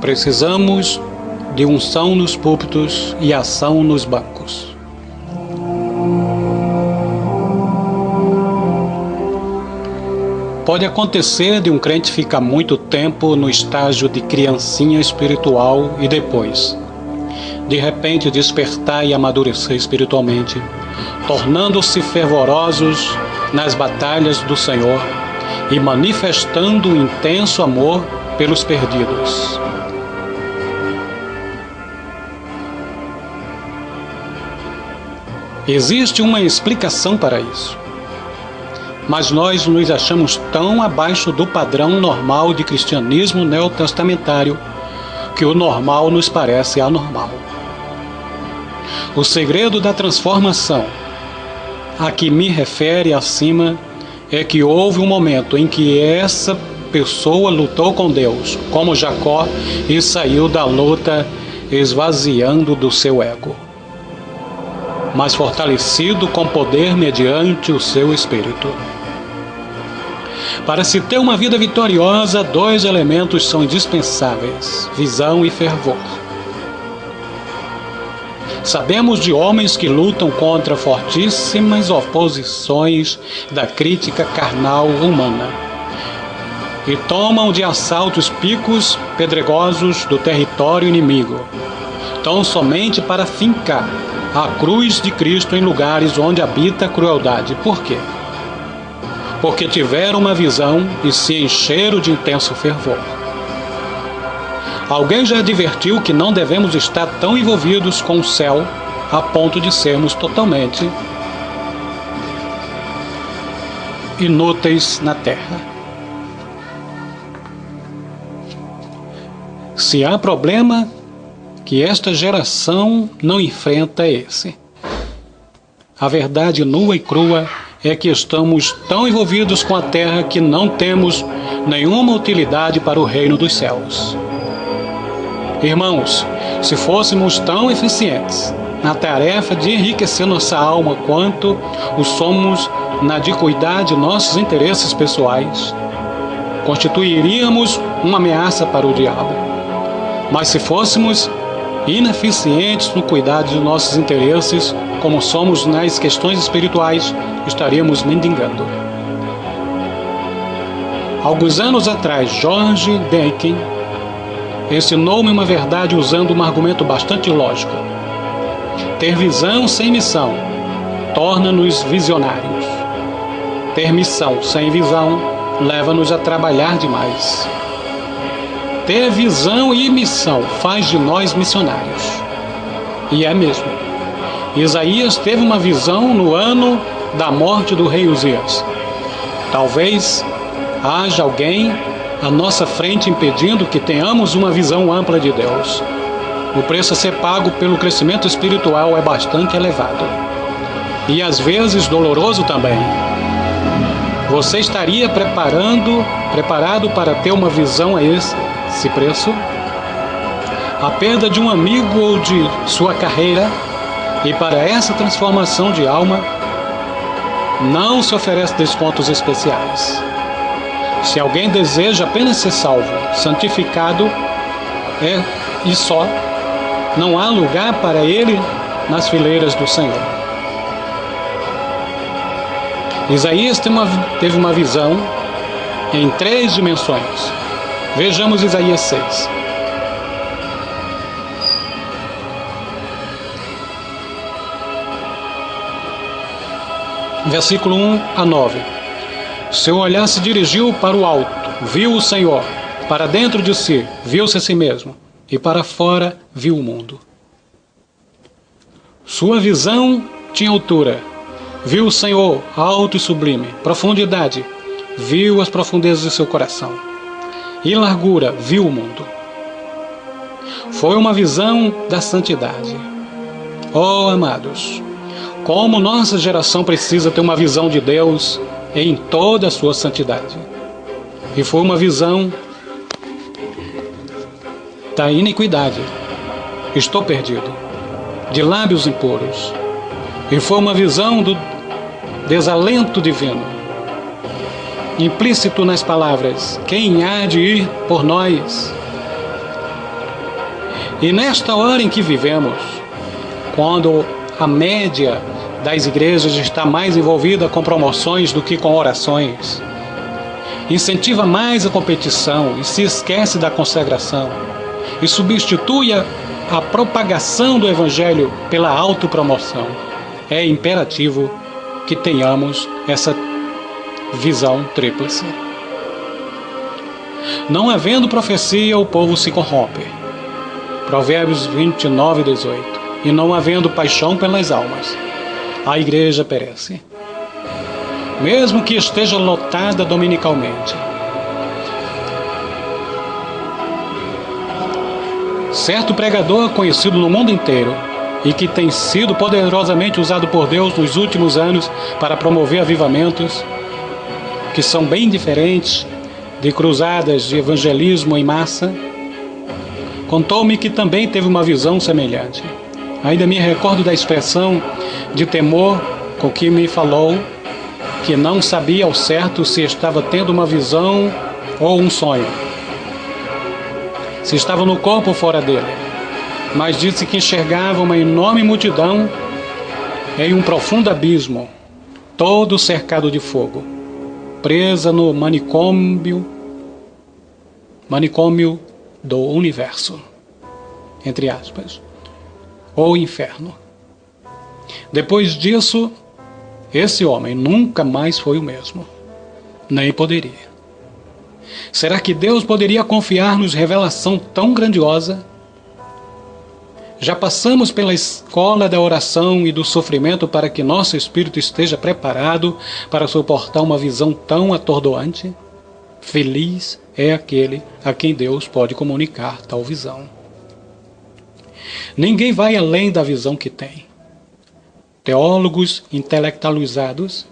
Precisamos de unção nos púlpitos e ação nos bancos. Pode acontecer de um crente ficar muito tempo no estágio de criancinha espiritual e depois, de repente, despertar e amadurecer espiritualmente, tornando-se fervorosos nas batalhas do Senhor e manifestando um intenso amor pelos perdidos. Existe uma explicação para isso, mas nós nos achamos tão abaixo do padrão normal de cristianismo neotestamentário que o normal nos parece anormal. O segredo da transformação a que me refere acima é que houve um momento em que essa pessoa lutou com Deus, como Jacó, e saiu da luta esvaziando do seu ego, mas fortalecido com poder mediante o seu espírito. Para se ter uma vida vitoriosa, 2 elementos são indispensáveis: visão e fervor. Sabemos de homens que lutam contra fortíssimas oposições da crítica carnal humana e tomam de assalto os picos pedregosos do território inimigo, tão somente para fincar a cruz de Cristo em lugares onde habita a crueldade. Por quê? Porque tiveram uma visão e se encheram de intenso fervor. Alguém já advertiu que não devemos estar tão envolvidos com o céu a ponto de sermos totalmente inúteis na terra. Se há problema que esta geração não enfrenta, é esse. A verdade nua e crua é que estamos tão envolvidos com a terra que não temos nenhuma utilidade para o reino dos céus. Irmãos, se fôssemos tão eficientes na tarefa de enriquecer nossa alma quanto o somos na de cuidar de nossos interesses pessoais, constituiríamos uma ameaça para o diabo. Mas se fôssemos ineficientes no cuidado de nossos interesses, como somos nas questões espirituais, estaríamos mendigando. Alguns anos atrás, George Daikin ensinou-me uma verdade usando um argumento bastante lógico. Ter visão sem missão torna-nos visionários. Ter missão sem visão leva-nos a trabalhar demais. Ter visão e missão faz de nós missionários. E é mesmo. Isaías teve uma visão no ano da morte do rei Uzias. Talvez haja alguém à nossa frente impedindo que tenhamos uma visão ampla de Deus. O preço a ser pago pelo crescimento espiritual é bastante elevado. E às vezes doloroso também. Você estaria preparado para ter uma visão a esse preço? A perda de um amigo ou de sua carreira? E para essa transformação de alma, não se oferece descontos especiais. Se alguém deseja apenas ser salvo, santificado, e só, não há lugar para ele nas fileiras do Senhor. Isaías teve uma visão em 3 dimensões. Vejamos Isaías 6. Versículo 1 a 9. Seu olhar se dirigiu para o alto, viu o Senhor. Para dentro de si, viu-se a si mesmo. E para fora, viu o mundo. Sua visão tinha altura. Viu o Senhor, alto e sublime. Profundidade. Viu as profundezas de seu coração. E largura, viu o mundo. Foi uma visão da santidade. Oh, amados, como nossa geração precisa ter uma visão de Deus em toda a sua santidade. E foi uma visão da iniquidade. Estou perdido, de lábios impuros. E foi uma visão do desalento divino, implícito nas palavras: quem há de ir por nós? E nesta hora em que vivemos, quando a média das igrejas está mais envolvida com promoções do que com orações, incentiva mais a competição e se esquece da consagração, e substitui a propagação do Evangelho pela autopromoção, é imperativo que tenhamos essa visão tríplice. Não havendo profecia, o povo se corrompe. Provérbios 29, 18. E não havendo paixão pelas almas, a igreja perece. Mesmo que esteja lotada dominicalmente. Certo pregador conhecido no mundo inteiro e que tem sido poderosamente usado por Deus nos últimos anos para promover avivamentos, que são bem diferentes de cruzadas de evangelismo em massa, contou-me que também teve uma visão semelhante. Ainda me recordo da expressão de temor com que me falou, que não sabia ao certo se estava tendo uma visão ou um sonho, se estava no corpo ou fora dele, mas disse que enxergava uma enorme multidão em um profundo abismo, todo cercado de fogo, presa no manicômio do universo, entre aspas, ou inferno. Depois disso, esse homem nunca mais foi o mesmo, nem poderia. Será que Deus poderia confiar-nos revelação tão grandiosa? Já passamos pela escola da oração e do sofrimento para que nosso espírito esteja preparado para suportar uma visão tão atordoante? Feliz é aquele a quem Deus pode comunicar tal visão. Ninguém vai além da visão que tem. Teólogos intelectualizados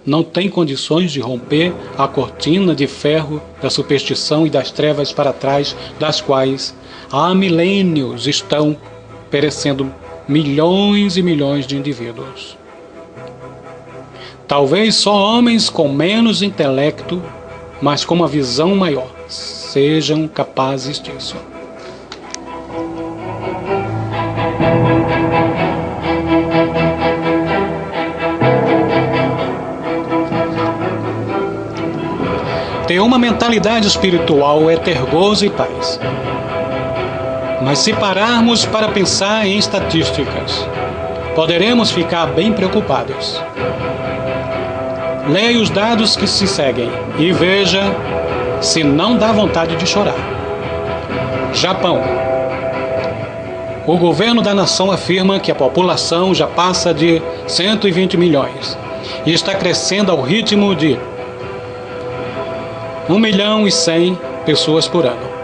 não têm condições de romper a cortina de ferro da superstição e das trevas para trás das quais há milênios estão perecendo milhões e milhões de indivíduos. Talvez só homens com menos intelecto, mas com uma visão maior, sejam capazes disso. Ter uma mentalidade espiritual é ter gozo e paz. Mas se pararmos para pensar em estatísticas, poderemos ficar bem preocupados. Leia os dados que se seguem e veja se não dá vontade de chorar. Japão. O governo da nação afirma que a população já passa de 120 milhões e está crescendo ao ritmo de 1.100.000 pessoas por ano.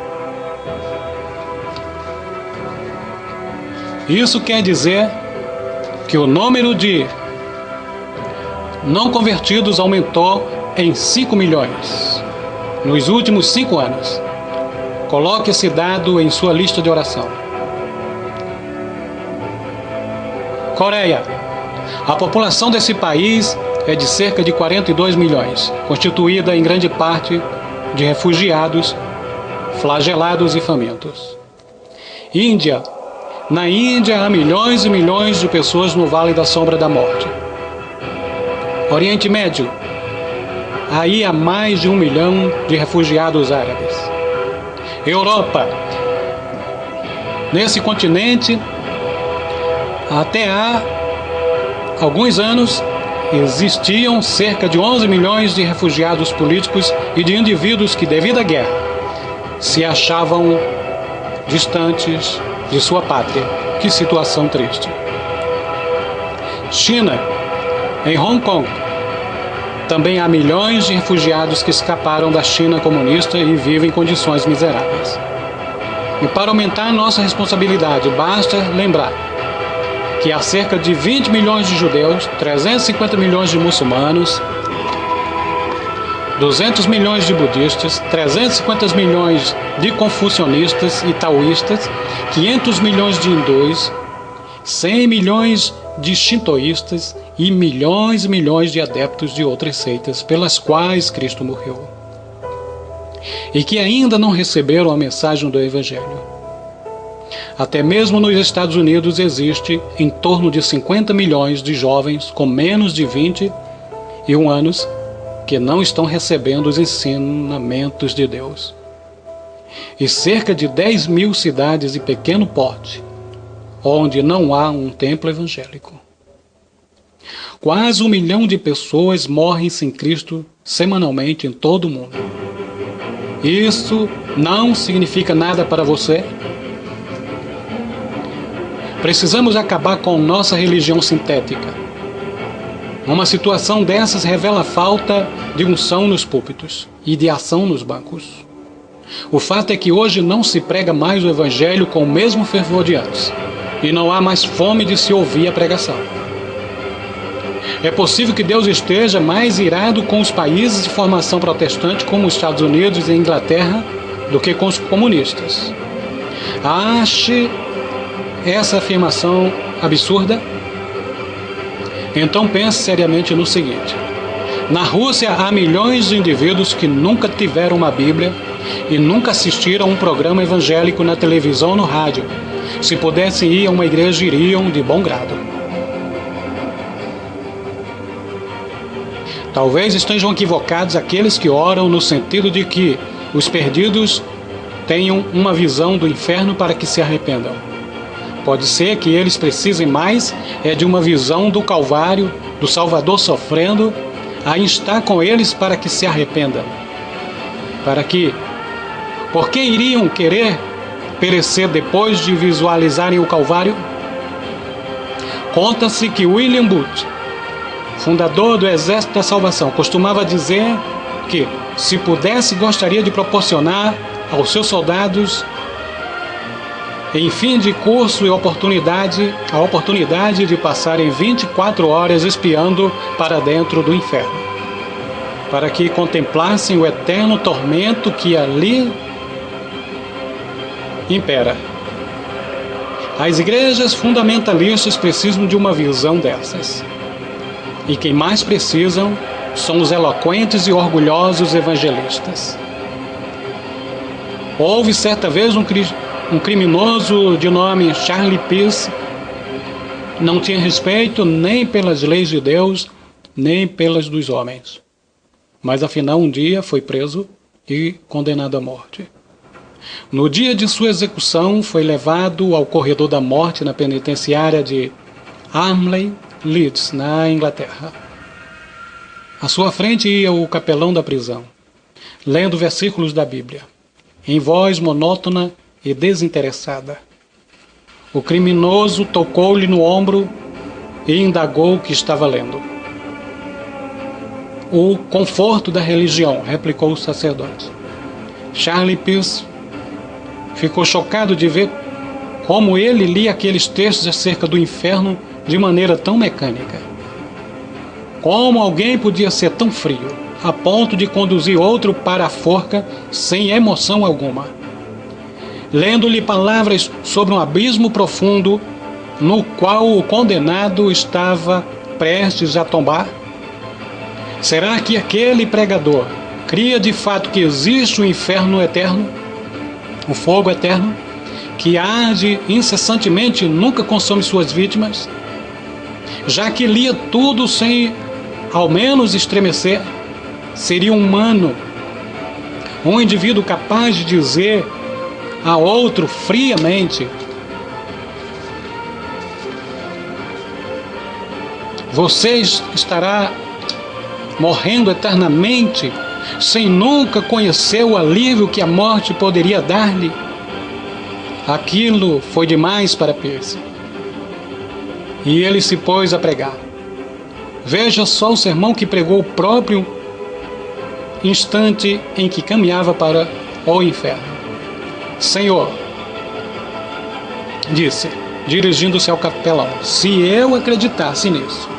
Isso quer dizer que o número de não convertidos aumentou em 5 milhões nos últimos 5 anos. Coloque esse dado em sua lista de oração. Coreia. A população desse país é de cerca de 42 milhões, constituída em grande parte de refugiados, flagelados e famintos. Índia. Na Índia há milhões e milhões de pessoas no Vale da Sombra da Morte. Oriente Médio. Aí há mais de 1 milhão de refugiados árabes. Europa. Nesse continente, até há alguns anos, existiam cerca de 11 milhões de refugiados políticos e de indivíduos que, devido à guerra, se achavam distantes de sua pátria. Que situação triste. China. Em Hong Kong, também há milhões de refugiados que escaparam da China comunista e vivem em condições miseráveis. E para aumentar nossa responsabilidade, basta lembrar que há cerca de 20 milhões de judeus, 350 milhões de muçulmanos, 200 milhões de budistas, 350 milhões de confucionistas e taoístas, 500 milhões de hindus, 100 milhões de shintoístas e milhões e milhões de adeptos de outras seitas pelas quais Cristo morreu, e que ainda não receberam a mensagem do Evangelho. Até mesmo nos Estados Unidos existe em torno de 50 milhões de jovens com menos de 21 anos que não estão recebendo os ensinamentos de Deus. E cerca de 10 mil cidades de pequeno porte, onde não há um templo evangélico. Quase 1 milhão de pessoas morrem sem Cristo semanalmente em todo o mundo. Isso não significa nada para você? Precisamos acabar com nossa religião sintética. Uma situação dessas revela a falta de unção nos púlpitos e de ação nos bancos. O fato é que hoje não se prega mais o evangelho com o mesmo fervor de antes, e não há mais fome de se ouvir a pregação. É possível que Deus esteja mais irado com os países de formação protestante como os Estados Unidos e Inglaterra do que com os comunistas. Ache essa afirmação absurda? Então pense seriamente no seguinte: na Rússia há milhões de indivíduos que nunca tiveram uma Bíblia e nunca assistiram a um programa evangélico na televisão ou no rádio. Se pudessem ir a uma igreja, iriam de bom grado. Talvez estejam equivocados aqueles que oram no sentido de que os perdidos tenham uma visão do inferno para que se arrependam. Pode ser que eles precisem mais de uma visão do Calvário, do Salvador sofrendo, a instar com eles para que se arrependam. Por que iriam querer perecer depois de visualizarem o Calvário? Conta-se que William Booth, fundador do Exército da Salvação, costumava dizer que, se pudesse, gostaria de proporcionar aos seus soldados, em fim de curso e a oportunidade de passarem 24 horas espiando para dentro do inferno, para que contemplassem o eterno tormento que ali impera. As igrejas fundamentalistas precisam de uma visão dessas. E quem mais precisam são os eloquentes e orgulhosos evangelistas. Houve certa vez um criminoso de nome Charlie Peace. Não tinha respeito nem pelas leis de Deus, nem pelas dos homens. Mas afinal um dia foi preso e condenado à morte. No dia de sua execução foi levado ao corredor da morte na penitenciária de Armley, Leeds, na Inglaterra. À sua frente ia o capelão da prisão, lendo versículos da Bíblia, em voz monótona e desinteressada. O criminoso tocou-lhe no ombro e indagou o que estava lendo. O conforto da religião, replicou o sacerdote. Charlie Peace ficou chocado de ver como ele lia aqueles textos acerca do inferno de maneira tão mecânica. Como alguém podia ser tão frio, a ponto de conduzir outro para a forca sem emoção alguma? Lendo-lhe palavras sobre um abismo profundo no qual o condenado estava prestes a tombar? Será que aquele pregador cria de fato que existe o inferno eterno, o fogo eterno, que arde incessantemente e nunca consome suas vítimas? Já que lia tudo sem ao menos estremecer, seria humano um indivíduo capaz de dizer a outro friamente: você estará morrendo eternamente sem nunca conhecer o alívio que a morte poderia dar-lhe? Aquilo foi demais para Peirce. E ele se pôs a pregar. Veja só o sermão que pregou o próprio instante em que caminhava para o inferno. Senhor, disse, dirigindo-se ao capelão, se eu acreditasse nisso,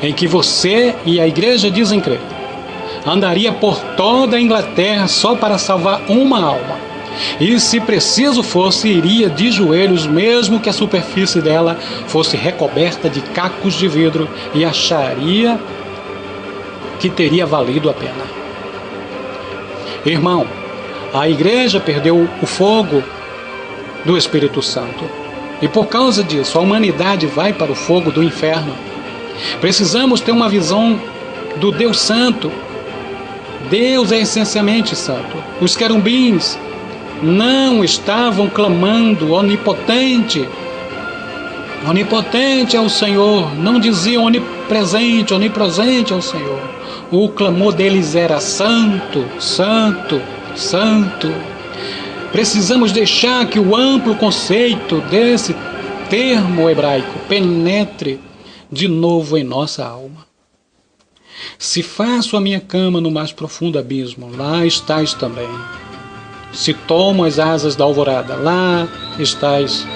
em que você e a igreja dizem crer, andaria por toda a Inglaterra só para salvar uma alma. E se preciso fosse, iria de joelhos, mesmo que a superfície dela fosse recoberta de cacos de vidro, e acharia que teria valido a pena. Irmão, A igreja perdeu o fogo do Espírito Santo. E por causa disso, a humanidade vai para o fogo do inferno. Precisamos ter uma visão do Deus Santo. Deus é essencialmente santo. Os querubins não estavam clamando onipotente. Onipotente é o Senhor. Não diziam onipresente, onipresente é o Senhor. O clamor deles era santo, santo, santo. Precisamos deixar que o amplo conceito desse termo hebraico penetre de novo em nossa alma. Se faço a minha cama no mais profundo abismo, lá estás também. Se tomo as asas da alvorada, lá estás.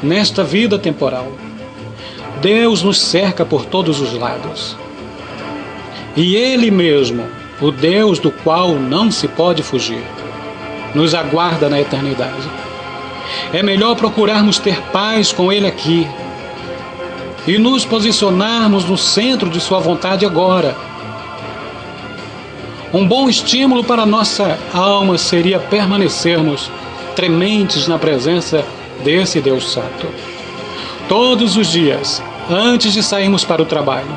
Nesta vida temporal, Deus nos cerca por todos os lados. E Ele mesmo, o Deus do qual não se pode fugir, nos aguarda na eternidade. É melhor procurarmos ter paz com Ele aqui e nos posicionarmos no centro de sua vontade agora. Um bom estímulo para nossa alma seria permanecermos trementes na presença desse Deus Santo. Todos os dias, antes de sairmos para o trabalho,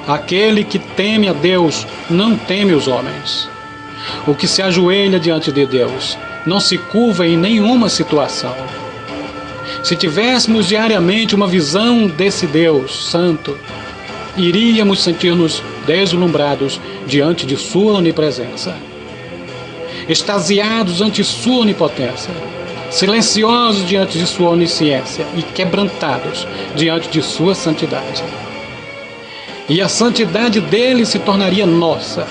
aquele que teme a Deus não teme os homens. O que se ajoelha diante de Deus não se curva em nenhuma situação. Se tivéssemos diariamente uma visão desse Deus Santo, iríamos sentir-nos deslumbrados diante de sua onipresença, extasiados ante sua onipotência, silenciosos diante de sua onisciência e quebrantados diante de sua santidade. E a santidade dele se tornaria nossa.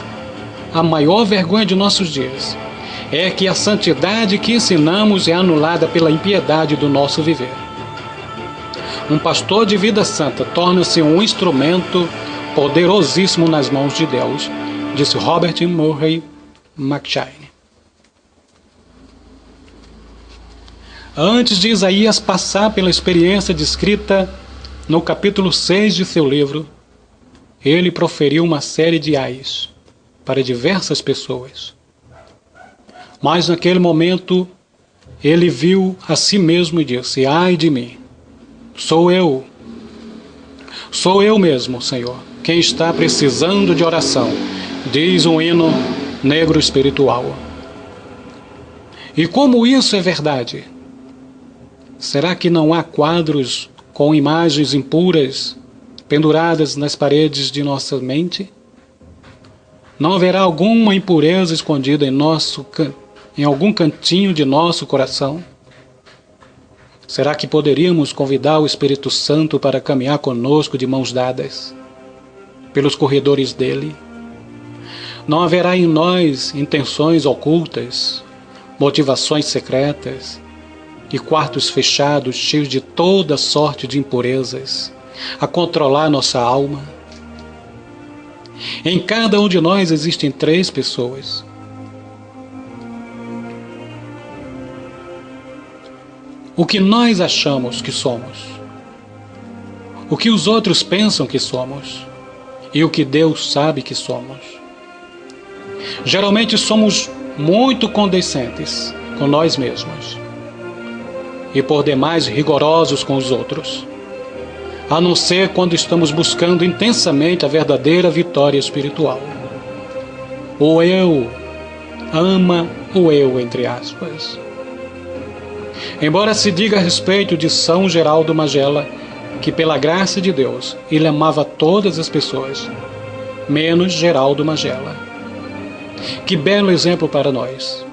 A maior vergonha de nossos dias é que a santidade que ensinamos é anulada pela impiedade do nosso viver. Um pastor de vida santa torna-se um instrumento poderosíssimo nas mãos de Deus, disse Robert Murray McCheyne. Antes de Isaías passar pela experiência descrita no capítulo 6 de seu livro, ele proferiu uma série de ais para diversas pessoas. Mas naquele momento, ele viu a si mesmo e disse: ai de mim, sou eu mesmo, Senhor, quem está precisando de oração, diz um hino negro espiritual. E como isso é verdade? Será que não há quadros com imagens impuras penduradas nas paredes de nossa mente? Não haverá alguma impureza escondida em algum cantinho de nosso coração? Será que poderíamos convidar o Espírito Santo para caminhar conosco de mãos dadas pelos corredores dele? Não haverá em nós intenções ocultas, motivações secretas e quartos fechados cheios de toda sorte de impurezas a controlar nossa alma? Em cada um de nós existem 3 pessoas. O que nós achamos que somos, o que os outros pensam que somos e o que Deus sabe que somos. Geralmente somos muito condescendentes com nós mesmos e por demais rigorosos com os outros, a não ser quando estamos buscando intensamente a verdadeira vitória espiritual. O eu ama o eu, entre aspas. Embora se diga a respeito de São Geraldo Magela que, pela graça de Deus, ele amava todas as pessoas, menos Geraldo Magela. Que belo exemplo para nós.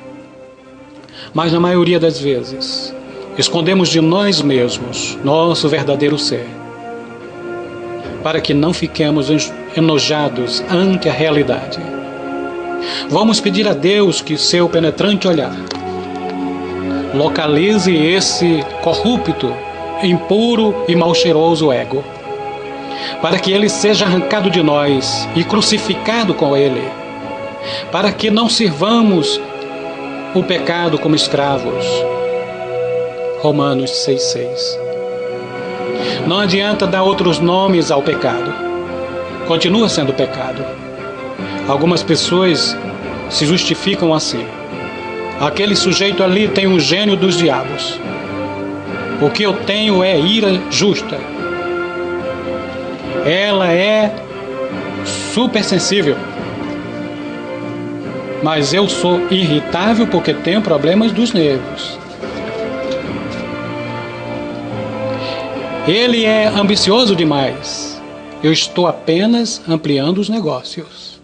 Mas na maioria das vezes, escondemos de nós mesmos nosso verdadeiro ser, para que não fiquemos enojados ante a realidade. Vamos pedir a Deus que seu penetrante olhar localize esse corrupto, impuro e mal cheiroso ego, para que ele seja arrancado de nós e crucificado com ele, para que não sirvamos o pecado como escravos. Romanos 6,6. Não adianta dar outros nomes ao pecado. Continua sendo pecado. Algumas pessoas se justificam assim. Aquele sujeito ali tem um gênio dos diabos. O que eu tenho é ira justa. Ela é supersensível. Mas eu sou irritável porque tenho problemas dos nervos. Ele é ambicioso demais. Eu estou apenas ampliando os negócios.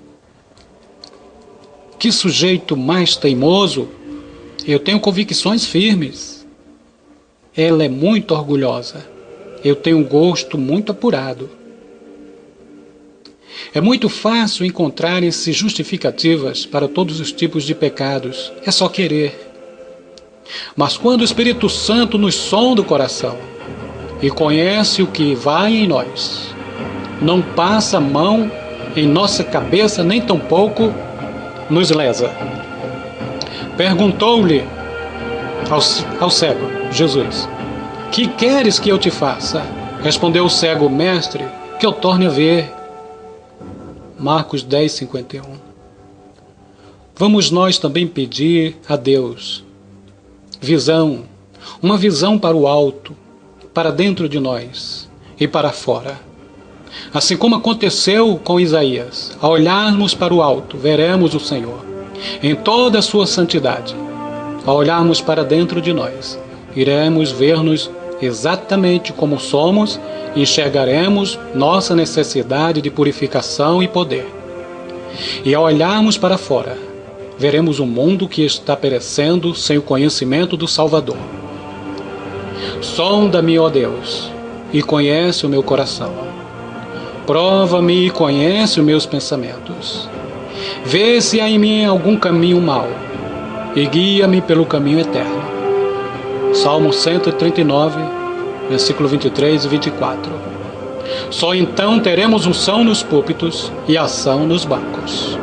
Que sujeito mais teimoso. Eu tenho convicções firmes. Ela é muito orgulhosa. Eu tenho um gosto muito apurado. É muito fácil encontrar-se justificativas para todos os tipos de pecados. É só querer. Mas quando o Espírito Santo nos sonda o coração e conhece o que vai em nós, não passa a mão em nossa cabeça, nem tampouco nos lesa. Perguntou-lhe ao cego, Jesus: que queres que eu te faça? Respondeu o cego: mestre, que eu torne a ver. Marcos 10, 51. Vamos nós também pedir a Deus visão, uma visão para o alto, para dentro de nós e para fora. Assim como aconteceu com Isaías, ao olharmos para o alto, veremos o Senhor em toda a sua santidade. Ao olharmos para dentro de nós, iremos ver-nos exatamente como somos e enxergaremos nossa necessidade de purificação e poder. E ao olharmos para fora, veremos um mundo que está perecendo sem o conhecimento do Salvador. Sonda-me, ó Deus, e conhece o meu coração. Prova-me e conhece os meus pensamentos. Vê se há em mim algum caminho mau e guia-me pelo caminho eterno. Salmo 139, versículo 23 e 24. Só então teremos unção nos púlpitos e ação nos bancos.